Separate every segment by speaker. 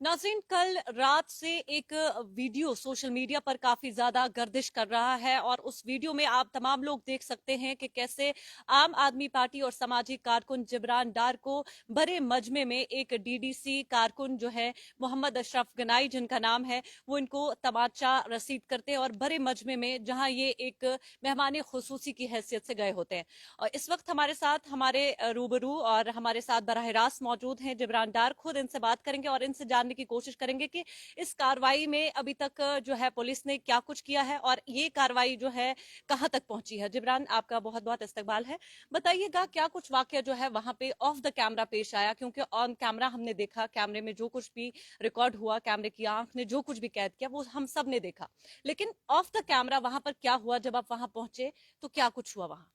Speaker 1: नाज़रीन, कल रात से एक वीडियो सोशल मीडिया पर काफी ज्यादा गर्दिश कर रहा है और उस वीडियो में आप तमाम लोग देख सकते हैं कि कैसे आम आदमी पार्टी और सामाजिक कारकुन जिब्रान डार को बड़े मजमे में एक डीडीसी कारकुन जो है मोहम्मद अशरफ गनाई जिनका नाम है, वो इनको तमाचा रसीद करते हैं और बड़े मजमे में जहां ये एक मेहमान खुसूसी की हैसियत से गए होते हैं। और इस वक्त हमारे साथ हमारे रूबरू और हमारे साथ बराह रास्त मौजूद हैं जिब्रान डार। खुद इनसे बात करेंगे और इनसे जानने की कोशिश करेंगे कि इस कार्रवाई में अभी तक जो है पुलिस ने क्या कुछ किया है और ये कार्रवाई जो है कहां तक पहुंची है। जिब्रान, आपका बहुत बहुत इस्तकबाल है। बताइएगा क्या कुछ वाकया जो है वहां पे ऑफ द कैमरा पेश आया, क्योंकि ऑन कैमरा हमने देखा, कैमरे में जो कुछ भी रिकॉर्ड हुआ, कैमरे की आंख ने जो कुछ भी कैद किया वो हम सब ने देखा, लेकिन ऑफ द कैमरा वहां पर क्या हुआ, जब आप वहां पहुंचे तो क्या कुछ हुआ वहां?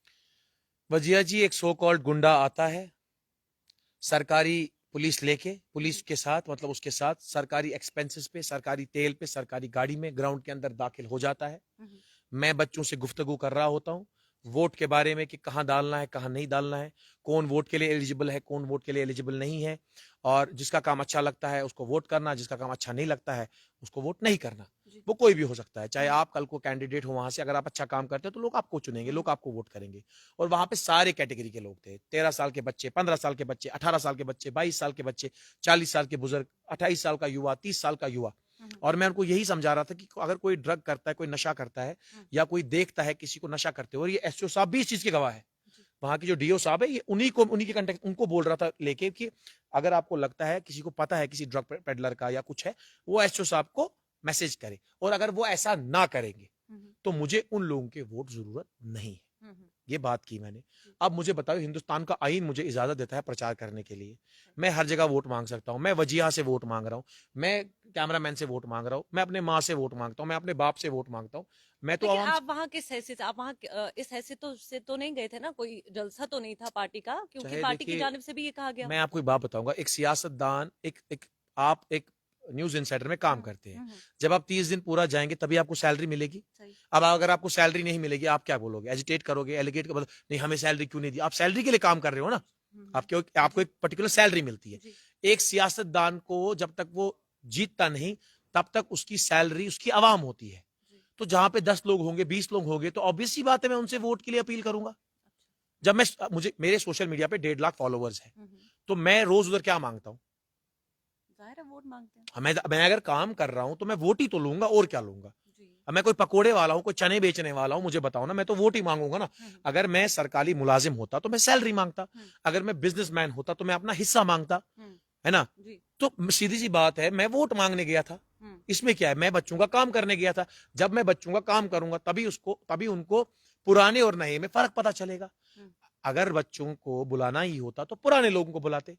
Speaker 2: वजिया जी, एक सो कॉल्ड गुंडा आता है सरकारी पुलिस लेके, पुलिस के साथ मतलब उसके साथ सरकारी एक्सपेंसेस पे, सरकारी तेल पे, सरकारी गाड़ी में ग्राउंड के अंदर दाखिल हो जाता है। मैं बच्चों से गुफ्तगू कर रहा होता हूँ वोट के बारे में कि कहाँ डालना है, कहाँ नहीं डालना है, कौन वोट के लिए एलिजिबल है, कौन वोट के लिए एलिजिबल नहीं है, और जिसका काम अच्छा लगता है उसको वोट करना, जिसका काम अच्छा नहीं लगता है उसको वोट नहीं करना। वो कोई भी हो सकता है, चाहे आप कल को कैंडिडेट हो वहां से, अगर आप अच्छा काम करते हो तो लोग आपको चुनेंगे, लोग आपको वोट करेंगे। और वहां पे सारे कैटेगरी के लोग थे, 13 साल के बच्चे, 15 साल के बच्चे, 18 साल के बच्चे, 22 साल के बच्चे, 40 साल के बुजुर्ग, 28 साल का युवा, 30 साल का युवा। और मैं उनको यही समझा रहा था कि अगर कोई ड्रग करता है, कोई नशा करता है, या कोई देखता है किसी को नशा करते हुए, और ये एसओ साहब भी इस चीज के गवाह है, वहां की जो डीओ साहब है, ये उन्हीं के कंटेक्ट उनको बोल रहा था लेके कि अगर आपको लगता है, किसी को पता है किसी ड्रग पेडलर का या कुछ है, वो एसओ साहब को मैसेज करे, और अगर वो ऐसा ना करेंगे तो मुझे उन लोगों के वोट जरूरत नहीं है। ये बात की मैंने। अब मुझे बताओ, हिंदुस्तान का आईन मुझे इजाजत देता है प्रचार करने के लिए, मैं हर जगह वोट मांग सकता हूं, मैं वजिया से वोट मांग रहा हूं, मैं कैमरामैन से वोट मांग रहा हूं, मैं अपने माँ से वोट मांगता हूं, मैं अपने बाप से वोट मांगता हूं, मैं तो
Speaker 1: लेकिन
Speaker 2: आवाम।
Speaker 1: आप वहां किस हैसियत से, आप वहां इस हैसियत से तो नहीं गए थे ना, कोई जलसा तो नहीं था पार्टी का, क्योंकि
Speaker 2: चाहे
Speaker 1: पार्टी की
Speaker 2: देखिए,
Speaker 1: जानिब से भी ये कहा गया।
Speaker 2: मैं आपको एक बात बताऊंगा, एक सियासतदान, आप एक न्यूज इंसाइडर में काम करते हैं, जब आप 30 दिन पूरा जाएंगे तभी आपको सैलरी मिलेगी।
Speaker 1: सही।
Speaker 2: अब अगर आपको सैलरी नहीं मिलेगी, आप क्या बोलोगे? एजिटेट करोगे, एलिगेट कर, नहीं हमें सैलरी क्यों नहीं दी? आप सैलरी के लिए काम कर रहे हो ना, आपको एक पर्टिकुलर सैलरी मिलती है। एक सियासतदान को जब तक वो जीतता नहीं, तब तक उसकी सैलरी उसकी आवाम होती है। तो जहां पे 10 लोग होंगे, 20 लोग होंगे, तो ऑब्वियस सी बात है मैं उनसे वोट के लिए अपील करूंगा। जब मैं मुझे मेरे सोशल मीडिया पे 1.5 लाख फॉलोवर्स हैं, तो मैं रोज उधर क्या मांगता हूँ?
Speaker 1: जाहिर है वोट मांगते हैं।
Speaker 2: मैं अगर काम कर रहा हूं तो मैं वोट ही तो लूंगा, और क्या लूंगा? अब मैं कोई पकोड़े वाला हूं, कोई चने बेचने वाला हूं, मुझे बताओ ना, मैं तो वोट ही मांगूंगा ना। अगर मैं सरकारी मुलाजिम होता तो मैं सैलरी मांगता, अगर मैं बिजनेसमैन होता तो मैं अपना हिस्सा मांगता, है ना? तो सीधी सी बात है, मैं वोट मांगने गया था, इसमें क्या है? मैं बच्चों का काम करने गया था। जब मैं बच्चों का काम करूंगा तभी उनको पुराने और नए में फर्क पता चलेगा। अगर बच्चों को बुलाना ही होता तो पुराने लोगों को बुलाते,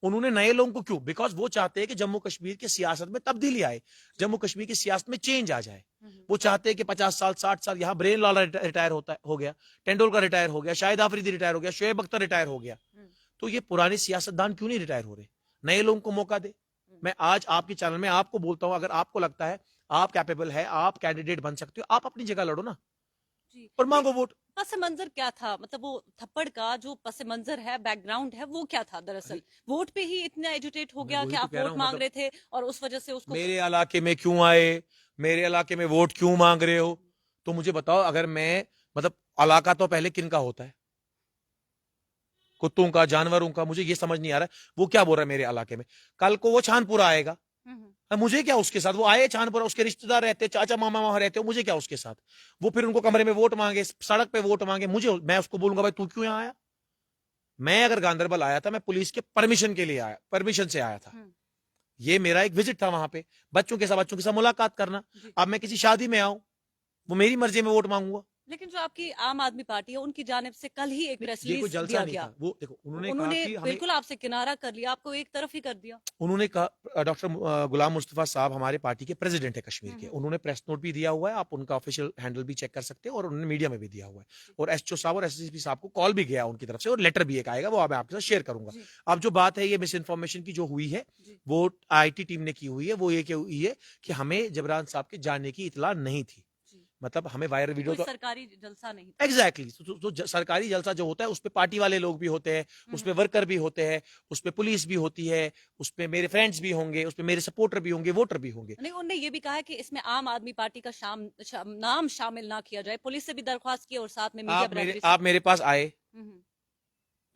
Speaker 2: उन्होंने नए लोगों को क्यों? बिकॉज वो चाहते हैं कि जम्मू कश्मीर की सियासत में तब्दीली आए, जम्मू कश्मीर की सियासत में चेंज आ जाए। वो चाहते हैं कि 50 साल 60 साल यहाँ ब्रेन लाला रिटायर हो गया, तेंदुलकर रिटायर हो गया, शाहिद आफरीदी रिटायर हो गया, शोएब अख्तर रिटायर हो गया, तो ये पुराने सियासतदान क्यों नहीं रिटायर हो रहे? नए लोगों को मौका दे। मैं आज आपके चैनल में आपको बोलता हूं, अगर आपको लगता है आप कैपेबल है, आप कैंडिडेट बन सकते हो, आप अपनी जगह लड़ो ना
Speaker 1: जी।
Speaker 2: और मांगो वोट।
Speaker 1: पस मंजर क्या था, मतलब वो थप्पड़ का जो पस मंजर है, बैकग्राउंड है, वो क्या था दरअसल? वोट पे ही इतना एजुटेट हो
Speaker 2: मैं
Speaker 1: गया कि
Speaker 2: वही तो
Speaker 1: आप
Speaker 2: कह रहा
Speaker 1: वोट
Speaker 2: हूं,
Speaker 1: मांग
Speaker 2: मतलब
Speaker 1: रहे थे और उस वजह से उसको
Speaker 2: मेरे इलाके में क्यों आए, मेरे इलाके में वोट क्यों मांग रहे हो? तो मुझे बताओ, अगर मैं, मतलब इलाका तो पहले किन का होता है? कुत्तों का, जानवरों का? मुझे ये समझ नहीं आ रहा है वो क्या बोल रहा है मेरे इलाके में। कल को वो छानपुरा आएगा, अब मुझे क्या उसके साथ? वो आए छानपुरा, उसके रिश्तेदार रहते, चाचा मामा वहां रहते हो, मुझे क्या उसके साथ? वो फिर उनको कमरे में वोट मांगे, सड़क पे वोट मांगे, मैं उसको बोलूंगा भाई तू क्यों यहाँ आया? मैं अगर गांधरबल आया था, मैं पुलिस के परमिशन के लिए आया, परमिशन से आया था। ये मेरा एक विजिट था वहां पे, बच्चों के साथ मुलाकात करना। अब मैं किसी शादी में आऊं, वो मेरी मर्जी में वोट मांगूंगा?
Speaker 1: लेकिन जो आपकी आम आदमी पार्टी है उनकी जानिब से कल ही एक प्रेस
Speaker 2: ये कोई
Speaker 1: रिलीज
Speaker 2: जलसा
Speaker 1: दिया
Speaker 2: नहीं
Speaker 1: गया,
Speaker 2: था। वो देखो, उन्होंने कहा
Speaker 1: उन्होंने
Speaker 2: कि हमें,
Speaker 1: बिल्कुल आपसे किनारा कर लिया, आपको एक तरफ ही कर दिया।
Speaker 2: उन्होंने कहा, डॉक्टर गुलाम मुस्तफा साहब हमारे पार्टी के प्रेसिडेंट है कश्मीर के, उन्होंने प्रेस नोट भी दिया हुआ है, आप उनका ऑफिशियल हैंडल भी चेक कर सकते हैं, और उन्होंने मीडिया में भी दिया हुआ है, और एसओ साहब और एसएसपी साहब को कॉल भी गया उनकी तरफ से, और लेटर भी एक आएगा, वो मैं आपके साथ शेयर करूंगा। अब जो बात है, ये मिस इन्फॉर्मेशन की जो हुई है, वो आईटी टीम ने की हुई है, वो ये हुई है कि हमें जबरान साहब के जाने की इतला नहीं थी। मतलब हमें वायरल वीडियो
Speaker 1: कोई
Speaker 2: तो
Speaker 1: सरकारी जलसा नहीं था।
Speaker 2: एग्जैक्टली सरकारी जलसा जो होता है उसपे पार्टी वाले लोग भी होते हैं, उसपे वर्कर भी होते हैं, उसपे पुलिस भी होती है, उसपे मेरे फ्रेंड्स भी होंगे, उसपे मेरे सपोर्टर भी होंगे, वोटर भी होंगे।
Speaker 1: नहीं, उन्होंने ये भी कहा है कि इसमें आम आदमी पार्टी का नाम शामिल ना किया जाए। पुलिस से भी दरख्वास्त की और साथ में मीडिया बरादरी से।
Speaker 2: आप मेरे पास आए
Speaker 1: हम्म,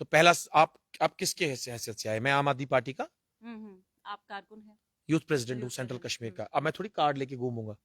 Speaker 2: तो पहला आप किसके हैसियत से आए? मैं आम आदमी पार्टी का
Speaker 1: आप कारकुन हैं।
Speaker 2: यूथ प्रेसिडेंट हूँ
Speaker 1: यूथ
Speaker 2: सेंट्रल
Speaker 1: प्रेसिडेंट,
Speaker 2: कश्मीर का। अब मैं थोड़ी कार्ड लेके घूमूंगा।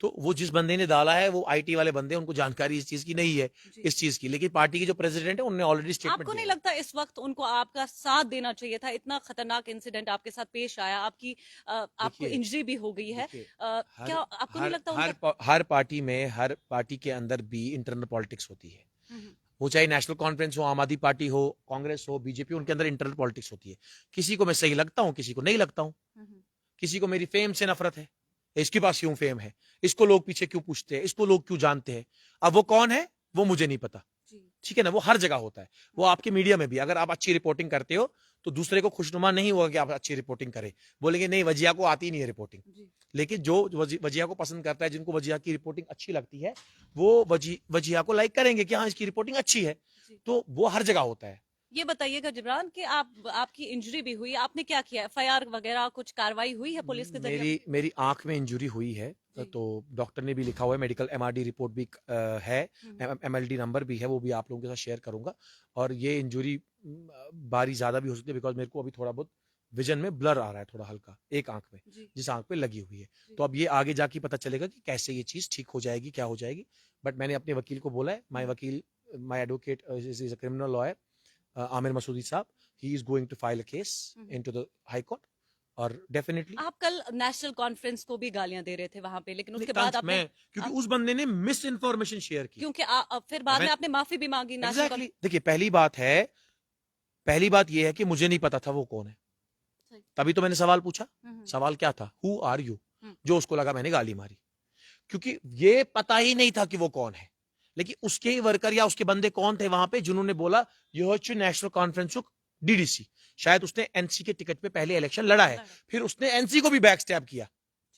Speaker 2: तो वो जिस बंदे ने डाला है वो आईटी वाले बंदे, उनको जानकारी इस चीज की नहीं है,
Speaker 1: जी।
Speaker 2: इस चीज की। लेकिन पार्टी के जो प्रेसिडेंट है उन्होंने ऑलरेडी स्टेटमेंट
Speaker 1: आपको
Speaker 2: दिया
Speaker 1: नहीं
Speaker 2: है।
Speaker 1: लगता इस वक्त उनको आपका साथ देना चाहिए था? इतना खतरनाक इंसिडेंट आपके साथ पेश आया, आपको
Speaker 2: देखिए
Speaker 1: इंजरी भी हो गई है।
Speaker 2: देखिए
Speaker 1: क्या
Speaker 2: हर
Speaker 1: आपको नहीं
Speaker 2: हर
Speaker 1: लगता
Speaker 2: हर
Speaker 1: उनका?
Speaker 2: प- हर पार्टी में, हर पार्टी के अंदर भी इंटरनल पॉलिटिक्स होती है।
Speaker 1: हम्म,
Speaker 2: वो चाहे नेशनल कॉन्फ्रेंस हो, आम आदमी पार्टी हो, कांग्रेस हो, बीजेपी, उनके अंदर इंटरनल पॉलिटिक्स होती है। किसी को मैं सही लगता हूँ, किसी को नहीं लगता हूँ।
Speaker 1: हम्म,
Speaker 2: किसी को मेरी फेम से नफरत है, इसके पास क्यों फेम है, इसको लोग पीछे क्यों पूछते हैं, इसको लोग क्यों जानते हैं। अब वो कौन है वो मुझे नहीं पता,
Speaker 1: जी।
Speaker 2: ठीक है ना। वो हर जगह होता है। वो आपके मीडिया में भी, अगर आप अच्छी रिपोर्टिंग करते हो तो दूसरे को खुशनुमा नहीं होगा कि आप अच्छी रिपोर्टिंग करें, बोलेंगे नहीं वजिया को आती नहीं है रिपोर्टिंग।
Speaker 1: जी।
Speaker 2: लेकिन जो वजिया को पसंद करता है, जिनको वजिया की रिपोर्टिंग अच्छी लगती है, वो वजिया को लाइक करेंगे कि हाँ इसकी रिपोर्टिंग अच्छी है।
Speaker 1: जी।
Speaker 2: तो वो हर जगह होता है।
Speaker 1: ये बताइएगा जिब्रान कि आपकी इंजरी भी हुई, आपने क्या किया? एफआईआर वगैरह कुछ कार्रवाई हुई है पुलिस के जरिए?
Speaker 2: मेरी मेरी आंख में इंजरी हुई है।
Speaker 1: जी।
Speaker 2: तो डॉक्टर ने भी लिखा हुआ है, मेडिकल एमआरडी रिपोर्ट भी है,
Speaker 1: हम्म,
Speaker 2: एमएलडी नंबर भी है, वो भी आप लोगों के साथ शेयर करूंगा। और ये इंजरी बारी ज्यादा भी हो सकती है, बिकॉज मेरे को अभी थोड़ा बहुत विजन में ब्लर आ रहा है, थोड़ा हल्का एक आंख में,
Speaker 1: जी।
Speaker 2: जिस आंख पे लगी हुई है।
Speaker 1: जी।
Speaker 2: तो अब ये आगे जाके पता चलेगा कि कैसे ये चीज ठीक हो जाएगी, क्या हो जाएगी। बट मैंने अपने वकील को बोला है, माय वकील, my advocate is a criminal lawyer, Aamir Masoodi साहब, he is going to file a case into the high court. और डेफिनेटली
Speaker 1: आप कल नेशनल कॉन्फ्रेंस को भी गालियां दे रहे थे वहां पे, लेकिन उसके
Speaker 2: कल
Speaker 1: बाद आपने
Speaker 2: मैं, क्योंकि उस बंदे ने मिस इन्फॉर्मेशन शेयर की।
Speaker 1: क्योंकि फिर बाद में आपने माफी भी मांगी नेशनल
Speaker 2: एग्जैक्टली देखिए, पहली बात यह है कि मुझे नहीं पता था वो कौन है।
Speaker 1: सही।
Speaker 2: तभी तो मैंने सवाल पूछा।
Speaker 1: हम्म,
Speaker 2: सवाल क्या था? Who are you?
Speaker 1: हम्म,
Speaker 2: जो उसको लगा मैंने गाली मारी, क्योंकि ये पता ही नहीं था कि वो कौन है। लेकिन उसके ही वर्कर या उसके बंदे कौन थे वहां पे जिन्होंने बोला यह नेशनल कॉन्फ्रेंस डीडीसी। शायद उसने एनसी के टिकट पे पहले इलेक्शन लड़ा है, फिर उसने एनसी को भी बैक स्टैप किया।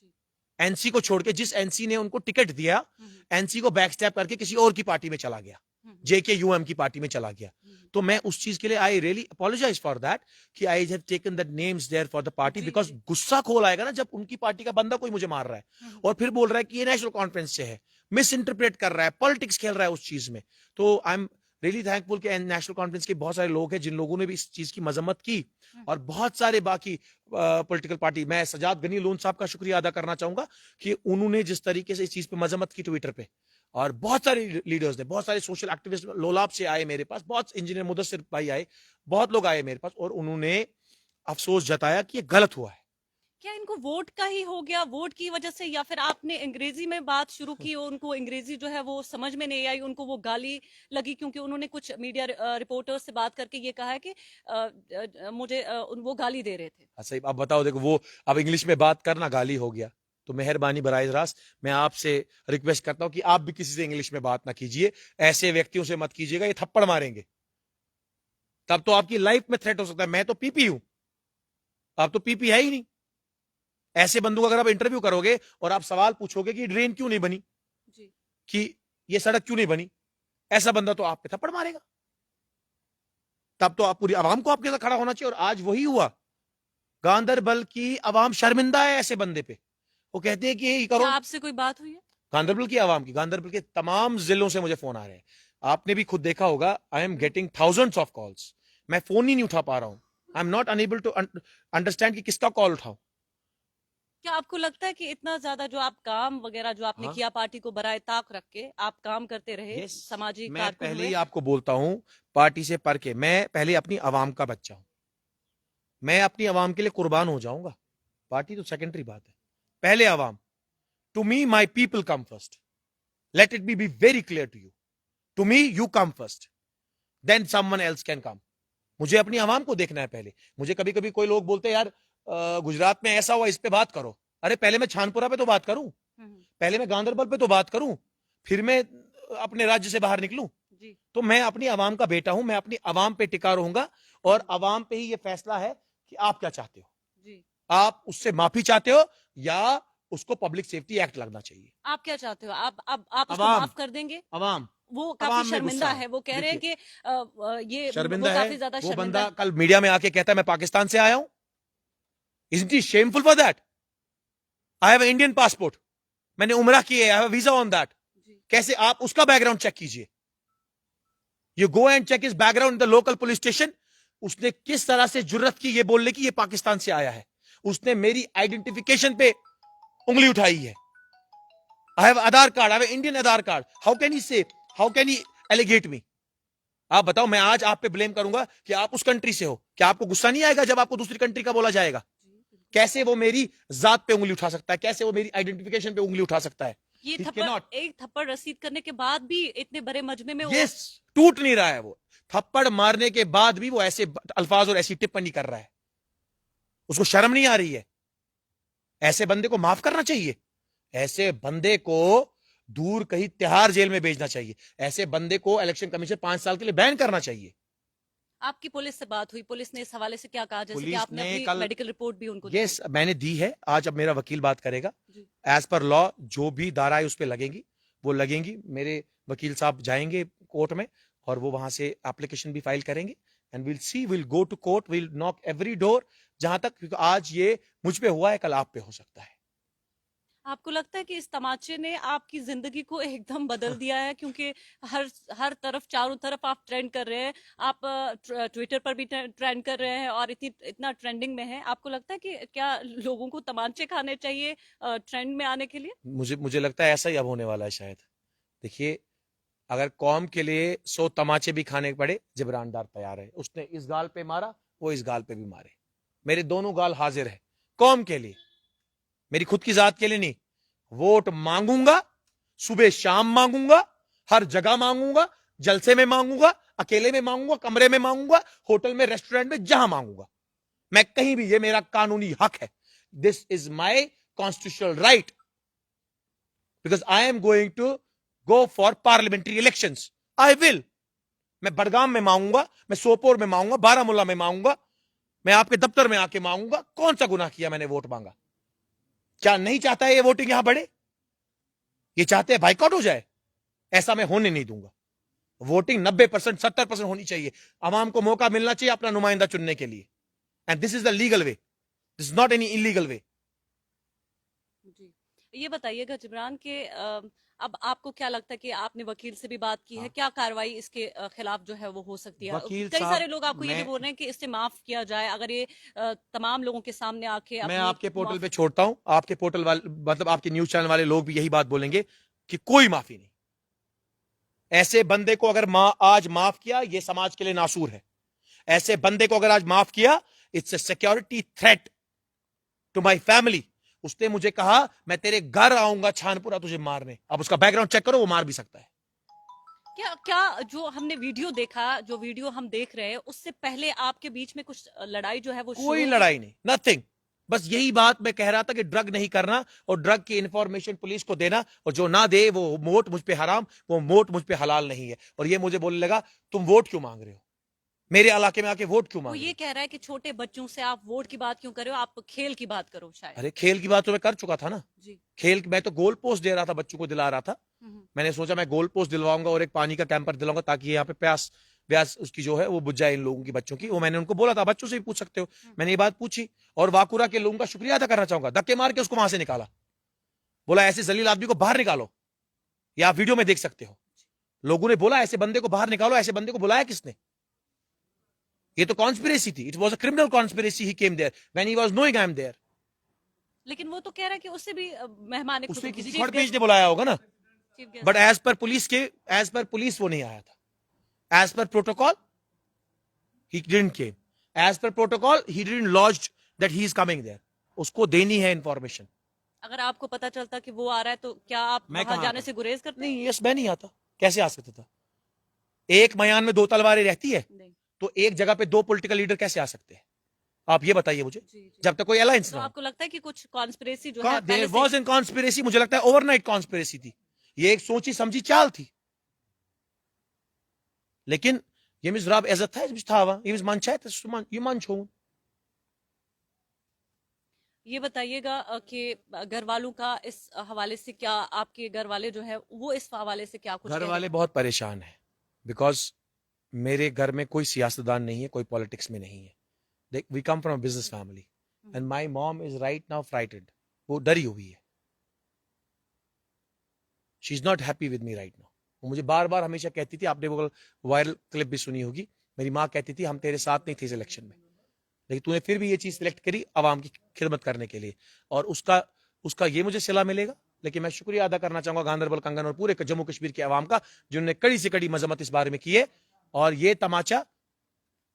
Speaker 1: जी।
Speaker 2: एनसी को छोड़ के, जिस एनसी ने उनको टिकट दिया,
Speaker 1: हम्म,
Speaker 2: एनसी को बैक स्टैप करके किसी और की पार्टी में चला गया,
Speaker 1: हम्म,
Speaker 2: जेकेयूएम की पार्टी में चला गया।
Speaker 1: हम्म,
Speaker 2: तो मैं उस चीज के लिए I really apologize for that, कि I have taken that names there for the party,
Speaker 1: जी,
Speaker 2: बिकॉज
Speaker 1: जी।
Speaker 2: गुस्सा खोल आएगा ना जब उनकी पार्टी का बंदा कोई मुझे मार रहा है और फिर बोल रहा है कि ये नेशनल कॉन्फ्रेंस से है, मिस इंटरप्रेट कर रहा है, पॉलिटिक्स खेल रहा है उस चीज में। तो आई एम रियली थैंकफुल कि नेशनल कॉन्फ्रेंस के बहुत सारे लोग हैं जिन लोगों ने भी इस चीज की मजम्मत की, और बहुत सारे बाकी पॉलिटिकल पार्टी। मैं सजाद गनी लोन साहब का शुक्रिया अदा करना चाहूंगा कि उन्होंने जिस तरीके से इस चीज पे मजम्मत की ट्विटर पे, और बहुत सारे लीडर्स ने, बहुत सारे सोशल एक्टिविस्ट लोलाब से आए मेरे पास, बहुत इंजीनियर मुदस्सिर भाई आए, बहुत लोग आए मेरे पास, और उन्होंने अफसोस जताया कि ये गलत हुआ है।
Speaker 1: क्या इनको वोट का ही हो गया, वोट की वजह से, या फिर आपने अंग्रेजी में बात शुरू की और उनको अंग्रेजी जो है वो समझ में नहीं आई, उनको वो गाली लगी? क्योंकि उन्होंने कुछ मीडिया रिपोर्टर्स से बात करके ये कहा है कि मुझे वो गाली दे रहे थे।
Speaker 2: अच्छा अब बताओ, देखो वो अब इंग्लिश में बात करना गाली हो गया, तो मेहरबानी बराए रास्त मैं आपसे रिक्वेस्ट करता हूं कि आप भी किसी से इंग्लिश में बात ना कीजिए, ऐसे व्यक्तियों से मत कीजिएगा, ये थप्पड़ मारेंगे, तब तो आपकी लाइफ में थ्रेट हो सकता है। मैं तो पीपी हूं, आप तो पीपी है ही नहीं। ऐसे बंदों का अगर आप इंटरव्यू करोगे और आप सवाल पूछोगे कि ड्रेन क्यों नहीं बनी,
Speaker 1: जी।
Speaker 2: कि ये सड़क क्यों नहीं बनी, ऐसा बंदा तो आप पे थप्पड़ मारेगा। तब तो आप पूरी आवाम को आपके साथ खड़ा होना चाहिए, और आज वही हुआ। गांदरबल की आवाम शर्मिंदा है ऐसे बंदे पे। वो कहते हैं कि ये करो।
Speaker 1: क्या आपसे कोई बात हुई है?
Speaker 2: गांदरबल की आवाम की, गांदरबल के तमाम जिलों से मुझे फोन आ रहे हैं। आपने भी खुद देखा होगा, I am getting thousands of calls. मैं फोन ही नहीं उठा पा रहा हूं। I am not unable to understand कि किसका कॉल उठाऊं।
Speaker 1: क्या आपको लगता है कि इतना ज्यादा जो आप काम वगैरह जो आपने
Speaker 2: हाँ।
Speaker 1: किया, पार्टी को बराए ताक रख के आप काम करते रहे,
Speaker 2: Yes,
Speaker 1: सामाजिक
Speaker 2: मैं
Speaker 1: कारकुन
Speaker 2: पहले
Speaker 1: हुए?
Speaker 2: ही आपको बोलता हूं, पार्टी से पढ़ के, मैं पहले अपनी आवाम का बच्चा हूं, मैं अपनी आवाम के लिए कुर्बान हो जाऊंगा। पार्टी तो सेकेंडरी बात है, पहले आवाम। To me my people come first, let it be very clear to you. To me you come first, then someone else can come. मुझे अपनी आवाम को देखना है पहले। मुझे कभी कभी कोई लोग बोलते हैं यार गुजरात में ऐसा हुआ, इस पे बात करो। अरे पहले मैं छानपुरा पे तो बात करूं, पहले मैं गांदरबल पे तो बात करूं, फिर मैं अपने राज्य से बाहर निकलूं।
Speaker 1: जी।
Speaker 2: तो मैं अपनी आवाम का बेटा हूं, मैं अपनी आवाम पे टिका रहूंगा, और आवाम पे ही ये फैसला है कि आप क्या चाहते हो।
Speaker 1: जी।
Speaker 2: आप उससे माफी चाहते हो या उसको पब्लिक सेफ्टी एक्ट लगना चाहिए।
Speaker 1: आप क्या चाहते हो? आप उसको
Speaker 2: अवाम
Speaker 1: माफ कर देंगे?
Speaker 2: अवाम
Speaker 1: वो काफी
Speaker 2: अवाम में
Speaker 1: शर्मिंदा
Speaker 2: गुस्सा है।
Speaker 1: है, वो कह रहे हैं कि
Speaker 2: देखिए,
Speaker 1: ये वो
Speaker 2: शर्मिंदा है
Speaker 1: काफी ज्यादा
Speaker 2: वो
Speaker 1: शर्मिंदा
Speaker 2: बंदा,
Speaker 1: है।
Speaker 2: कल मीडिया में आके कहता है मैं पाकिस्तान से आया हूं। Isn't he shameful for that? I have an Indian passport. मैंने उम्रा की है, I have a visa on that.
Speaker 1: जी।
Speaker 2: कैसे आप उसका बैकग्राउंड चेक कीजिए। You go and check is background in the local police station. उसने किस तरह से जुर्रत की ये बोलने की ये पाकिस्तान से आया है। उसने मेरी आइडेंटिफिकेशन पे उंगली उठाई है। I have Aadhaar card, I have Indian Aadhaar card. How can he से, हाउ कैन ही एलिगेट मी? आप बताओ, मैं आज आप पे ब्लेम करूंगा कि आप उस कंट्री से हो, क्या आपको गुस्सा नहीं आएगा जब आपको दूसरी कंट्री का बोला जाएगा? कैसे वो मेरी जात पे उंगली उठा सकता है? कैसे वो मेरी आइडेंटिफिकेशन पे उंगली उठा सकता है?
Speaker 1: ये
Speaker 2: He
Speaker 1: थप्पड़,
Speaker 2: cannot.
Speaker 1: एक थप्पड़ रसीद करने के बाद भी इतने बड़े मजमे में वो
Speaker 2: यस, टूट नहीं रहा है वो। थप्पड़ मारने के बाद भी वो ऐसे अल्फाज और ऐसी टिप्पणी कर रहा है। उसको शर्म नहीं आ रही है? ऐसे बंदे को माफ करना चाहिए। ऐसे बंदे को दूर कहीं तिहाड़ जेल में भेजना चाहिए। ऐसे बंदे को इलेक्शन कमीशन 5 साल के लिए बैन करना चाहिए।
Speaker 1: आपकी पुलिस से बात हुई, पुलिस ने इस हवाले से क्या कहा, जैसे कि
Speaker 2: पुलिस
Speaker 1: आपने
Speaker 2: ने
Speaker 1: अपनी
Speaker 2: कल
Speaker 1: मेडिकल रिपोर्ट भी उनको
Speaker 2: यस मैंने दी है। आज अब मेरा वकील बात करेगा।
Speaker 1: जी।
Speaker 2: एज पर लॉ जो भी धाराएं उस पर लगेंगी वो लगेंगी। मेरे वकील साहब जाएंगे कोर्ट में और वो वहां से एप्लीकेशन भी फाइल करेंगे and will see, will go to court, will knock every door जहां तक, क्योंकि आज ये मुझ पे हुआ है, कल आप पे हो सकता है।
Speaker 1: आपको लगता है कि इस तमाचे ने आपकी जिंदगी को एकदम बदल दिया है? क्योंकि हर हर तरफ, चारों तरफ आप ट्रेंड कर रहे हैं, आप ट्विटर पर भी ट्रेंड कर रहे हैं और इतना ट्रेंडिंग में है। आपको लगता है कि क्या लोगों को तमाचे खाने चाहिए ट्रेंड में आने के लिए?
Speaker 2: मुझे मुझे लगता है ऐसा ही अब होने वाला है शायद। देखिए, अगर कौम के लिए 100 तमाचे भी खाने पड़े, जिब्रान डार तैयार है। उसने इस गाल पे मारा, वो इस गाल पे भी मारे। मेरे दोनों गाल हाजिर है कौम के लिए, मेरी खुद की जात के लिए नहीं। वोट मांगूंगा, सुबह शाम मांगूंगा, हर जगह मांगूंगा, जलसे में मांगूंगा, अकेले में मांगूंगा, कमरे में मांगूंगा, होटल में, रेस्टोरेंट में, जहां मांगूंगा। मैं कहीं भी, ये मेरा कानूनी हक है। This is my constitutional right, because I am going to go for parliamentary elections. I will. मैं बडगाम में मांगूंगा, मैं सोपोर में मांगूंगा, बारामूला में मांगूंगा, मैं आपके दफ्तर में आके मांगूंगा। कौन सा गुनाह किया मैंने वोट मांगा? क्या नहीं चाहता है ये वोटिंग यहां बढ़े? ये चाहते हैं बाइकआउट हो जाए? ऐसा मैं होने नहीं दूंगा। वोटिंग 90%, 70% होनी चाहिए। आवाम को मौका मिलना चाहिए अपना नुमाइंदा चुनने के लिए। And this is the legal way, this is not any illegal way.
Speaker 1: जी। ये बताइएगा जिब्रान के अब आपको क्या लगता है कि आपने वकील से भी बात की है,
Speaker 2: हाँ।
Speaker 1: क्या कार्रवाई इसके खिलाफ जो है वो हो सकती है?
Speaker 2: वकील
Speaker 1: कई
Speaker 2: साहब,
Speaker 1: सारे लोग आपको ये भी
Speaker 2: मैं
Speaker 1: बोल रहे हैं कि इससे माफ किया जाए, अगर ये तमाम लोगों के सामने आके
Speaker 2: मैं
Speaker 1: अपनी
Speaker 2: आपके पोर्टल पे छोड़ता हूं। आपके पोर्टल वाले, मतलब आपके न्यूज चैनल वाले लोग भी यही बात बोलेंगे कि कोई माफी नहीं। ऐसे बंदे को अगर आज माफ किया, ये समाज के लिए नासूर है। ऐसे बंदे को अगर आज माफ किया, it's a security threat to my family. उसने मुझे कहा मैं तेरे घर आऊंगा छानपुरा तुझे मारने। अब उसका बैकग्राउंड चेक करो, वो मार भी सकता है।
Speaker 1: क्या क्या जो हमने वीडियो देखा, जो वीडियो हम देख रहे हैं, उससे पहले आपके बीच में कुछ लड़ाई जो है वो
Speaker 2: कोई
Speaker 1: शुरू
Speaker 2: लड़ाई नहीं, नथिंग। बस यही बात मैं कह रहा था कि ड्रग नहीं करना और ड्रग की इंफॉर्मेशन पुलिस को देना, और जो ना दे वो वोट मुझ पे हराम, वो वोट मुझ पे हलाल नहीं है। और ये मुझे बोलने लगा तुम वोट क्यों मांग रहे हो, मेरे इलाके में आके वोट क्यों
Speaker 1: वो
Speaker 2: मांग रहे
Speaker 1: ये
Speaker 2: हो?
Speaker 1: कह रहा है कि छोटे बच्चों से आप वोट की बात क्यों कर रहे हो, आप खेल की बात करो शायद।
Speaker 2: अरे खेल की बात तो मैं कर चुका था ना।
Speaker 1: जी।
Speaker 2: खेल, मैं तो गोल पोस्ट दे रहा था, बच्चों को दिला रहा था।
Speaker 1: हम्म।
Speaker 2: मैंने सोचा मैं गोल पोस्ट दिलवाऊंगा और एक पानी का कैंपर दिलाऊंगा ताकि यहाँ पे प्यास व्यास उसकी जो है वो बुझ जाए इन लोगों की, बच्चों की। वो मैंने उनको बोला था, बच्चों से भी पूछ सकते हो। मैंने ये बात पूछी और वाकुरा के लोगों का शुक्रिया अदा करना चाहूंगा, धक्के मार के उसको वहां से निकाला। बोला ऐसे जलील आदमी को बाहर निकालो। ये आप वीडियो में देख सकते हो। लोगों ने बोला ऐसे बंदे को बाहर निकालो। ऐसे बंदे को बुलाया किसने? ये तो कॉन्स्पिरेसी थी। It was a criminal conspiracy. He came there when he was knowing I am there.
Speaker 1: लेकिन वो तो कह रहा है कि उससे भी मेहमान
Speaker 2: उसने किसी खड़पेश ने बुलाया होगा ना।
Speaker 1: Chief guest.
Speaker 2: But as per police वो नहीं आया था। As per protocol he didn't came. As per protocol he didn't lodged that he is coming there. उसको देनी है इंफॉर्मेशन।
Speaker 1: अगर आपको पता चलता कि वो आ रहा है तो क्या आप
Speaker 2: मैं
Speaker 1: वहां
Speaker 2: कहाँ
Speaker 1: जाने
Speaker 2: आता?
Speaker 1: से गुरेज करते?
Speaker 2: नहीं, यस, मैं नहीं आता। कैसे आ सकता था? एक मयान में 2 तलवारें रहती है,
Speaker 1: नहीं।
Speaker 2: तो एक जगह पे 2 पॉलिटिकल लीडर कैसे आ सकते हैं? आप ये बताइए मुझे।
Speaker 1: जी, जी।
Speaker 2: जब तक कोई अलायंस
Speaker 1: तो
Speaker 2: ना हो।
Speaker 1: आपको लगता है कि कुछ कॉन्स्पिरेसी जो है
Speaker 2: देयर
Speaker 1: पहले से
Speaker 2: वाज एन कॉन्स्पिरेसी। मुझे लगता है ओवरनाइट कॉन्स्पिरेसी थी। ये एक सोची समझी चाल थी। लेकिन Yemiş Rab ezat था, yemiş tava, yemiş mançayt, yemiş mançoğun।
Speaker 1: ये बताइएगा कि घर वालों का इस हवाले से क्या, आपके घर वाले जो है वो इस हवाले से क्या कुछ
Speaker 2: घर
Speaker 1: कह रहे
Speaker 2: वाले
Speaker 1: हैं?
Speaker 2: बहुत परेशान हैं बिकॉज मेरे घर में कोई सियासतदान नहीं है, कोई पॉलिटिक्स में नहीं है। We come from business family and my mom is right now frightened. वो डरी हुई है। She is not happy with me right now. वो मुझे बार बार हमेशा कहती थी, आपने वो वायरल क्लिप भी सुनी होगी, मेरी माँ कहती थी हम तेरे साथ नहीं थे इस इलेक्शन में, लेकिन तूने फिर भी ये चीज सिलेक्ट करी आवाम की खिदमत करने के लिए, और उसका उसका ये मुझे सिला मिलेगा। लेकिन मैं शुक्रिया अदा करना चाहूंगा गांधरबल, कंगन और पूरे जम्मू कश्मीर के अवाम का, जिन्होंने कड़ी से कड़ी मजम्मत इस बारे में की है। और ये तमाचा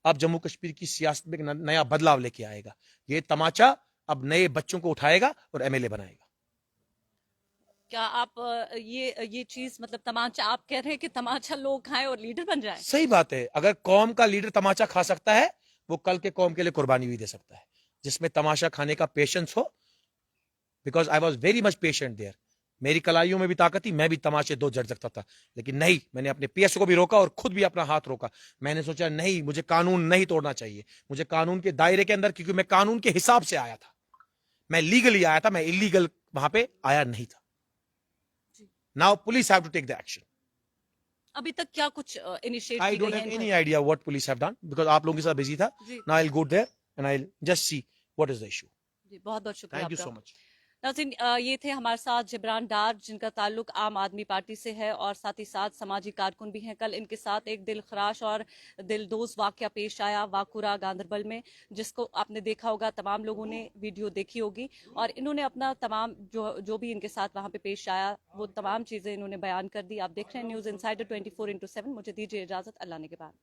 Speaker 2: अब जम्मू कश्मीर की सियासत में एक नया बदलाव लेके आएगा। ये तमाचा अब नए बच्चों को उठाएगा और एमएलए बनाएगा।
Speaker 1: क्या आप ये चीज मतलब तमाचा, आप कह रहे हैं कि तमाचा लोग खाएं और लीडर बन जाएं?
Speaker 2: सही बात है। अगर कौम का लीडर तमाचा खा सकता है, वो कल के कौम के लिए कुर्बानी भी दे सकता है, जिसमें तमाशा खाने का पेशेंस हो। Because I was very much patient there. मेरी कलाइयों में भी ताकत थी, मैं भी तमाशे दो जड़ सकता था, लेकिन नहीं, मैंने अपने पीएस को भी रोका और खुद भी अपना हाथ रोका। मैंने सोचा नहीं, मुझे कानून नहीं तोड़ना चाहिए, मुझे कानून के दायरे के अंदर, क्योंकि मैं कानून के हिसाब से आया था, मैं लीगली आया था, मैं इलीगल वहां पे आया नहीं था। Now police have to take the action.
Speaker 1: अभी तक क्या कुछ इनिशिएट
Speaker 2: आई
Speaker 1: की
Speaker 2: डोंट
Speaker 1: गई
Speaker 2: हैव
Speaker 1: है
Speaker 2: एनी
Speaker 1: इनका?
Speaker 2: Idea what police have done, because आप लोगों के साथ बिजी था।
Speaker 1: जी
Speaker 2: now I will go there and I will just see what is the issue.
Speaker 1: जी, बहुत बहुत शुक्रिया
Speaker 2: थैंक यू
Speaker 1: आपका।
Speaker 2: So much.
Speaker 1: नाज़रीन, ये थे हमारे साथ जिब्रान डार, जिनका ताल्लुक आम आदमी पार्टी से है और साथ ही साथ समाजी कारकुन भी हैं। कल इनके साथ एक दिल खराश और दिलदोज वाकया पेश आया वाकुरा गांधरबल में, जिसको आपने देखा होगा, तमाम लोगों ने वीडियो देखी होगी, और इन्होंने अपना तमाम जो भी इनके साथ वहां पे पेश आया वो तमाम चीजें इन्होंने बयान कर दी। आप देख रहे हैं न्यूज इनसाइडर 24/7। मुझे दीजिए इजाजत, अल्लाह ने के बाद।